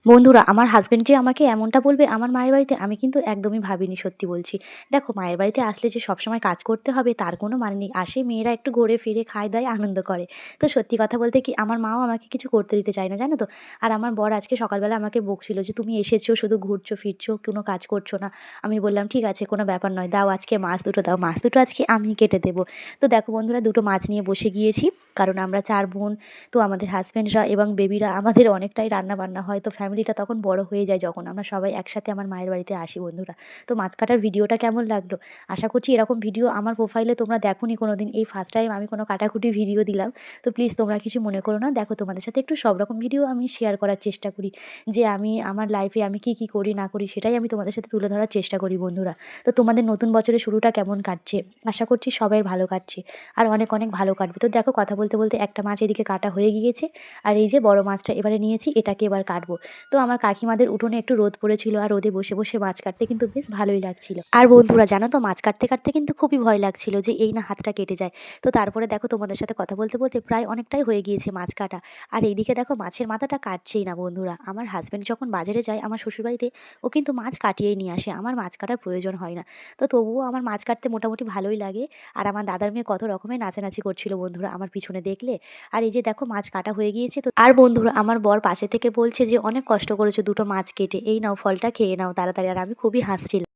বন্ধুরা, আমার হাসব্যান্ড যে আমাকে এমনটা বলবে আমার মায়ের বাড়িতে, আমি কিন্তু একদমই ভাবিনি, সত্যি বলছি। দেখো, মায়ের বাড়িতে আসলে যে সবসময় কাজ করতে হবে তার কোনো মানে নেই। আসে মেয়েরা একটু ঘুরে ফিরে খায় দায় আনন্দ করে। তো সত্যি কথা বলতে কি, আমার মাও আমাকে কিছু করতে দিতে চায় না, জানো তো? আর আমার বর আজকে সকালবেলা আমাকে বকছিল যে, "তুমি এসেছো শুধু ঘুরছো ফিরছো, কোনো কাজ করছো না।" আমি বললাম, "ঠিক আছে, কোনো ব্যাপার নয়। দাও আজকে মাছ দুটো দাও। মাছ দুটো আজকে আমি কেটে দেবো।" তো দেখো বন্ধুরা, দুটো মাছ নিয়ে বসে গিয়েছি। কারণ আমরা ৪ বোন। তো আমাদের হাসব্যান্ডরা এবং বেবিরা আমাদের অনেকটাই রান্না-বান্না হয়। তো ফ্যামিলিটা তখন বড় হয়ে যায় যখন আমরা সবাই একসাথে আমার মায়ের বাড়িতে আসি বন্ধুরা। তো মাছ কাটার ভিডিওটা কেমন লাগলো? আশা করছি এরকম ভিডিও আমার প্রোফাইলে তোমরা দেখোনি কোনোদিন। এই ফার্স্ট টাইম আমি কোনো কাটাকুটি ভিডিও দিলাম। তো প্লিজ তোমরা কিছু মনে করো না। দেখো, তোমাদের সাথে একটু সব রকম ভিডিও আমি শেয়ার করার চেষ্টা করি। যে আমি আমার লাইফে আমি কি করি না করি সেটাই আমি তোমাদের সাথে তুলে ধরার চেষ্টা করি বন্ধুরা। তো তোমাদের নতুন বছরের শুরুটা কেমন কাটছে? আশা করছি সবাইয়ের ভালো কাটছে। আর অনেক, অনেক ভালো কাটবে। তো দেখো, কথা বলতে, বলতে একটা মাছ এদিকে কাটা হয়ে গিয়েছে। আর এই যে বড় মাছটা এবারে নিয়েছি, এটাকে এবার কাটবো। তো আমার কাকিমাদের উঠোনে একটু রোদ পড়েছিল আর রোদে বসে, বসে মাছ কাটতে কিন্তু বেশ ভালোই লাগছিল। আর বন্ধুরা জানো তো, মাছ কাটতে, কাটতে কিন্তু খুবই ভয় লাগছিল যে এই না হাতটা কেটে যায়। তো তারপরে দেখো, তোমাদের সাথে কথা বলতে, বলতে প্রায় অনেকটাই হয়ে গিয়েছে মাছ কাটা। আর এইদিকে দেখো, মাছের মাথাটা কাটছেই না বন্ধুরা। আমার হাসব্যান্ড যখন বাজারে যায় আমার শ্বশুরবাড়িতে, ও কিন্তু মাছ কাটিয়েই নিয়ে আসে। আমার মাছ কাটার প্রয়োজন হয় না। তো তবুও আমার মাছ কাটতে মোটামুটি ভালোই লাগে। আর আমার দাদার মেয়ে কত রকমের নাচানাচি করছিল বন্ধুরা আমার পিছনে দেখলে। আর এই যে দেখো, মাছ কাটা হয়ে গিয়েছে। তো আর বন্ধুরা, আমার বর পাশে থেকে বলছে যে, অনেক কষ্ট করেছো দুটো মাছ কেটে, এই নাও ফলটা খেয়ে নাও তাড়াতাড়ি। আর আমি খুবই হাসছিলাম।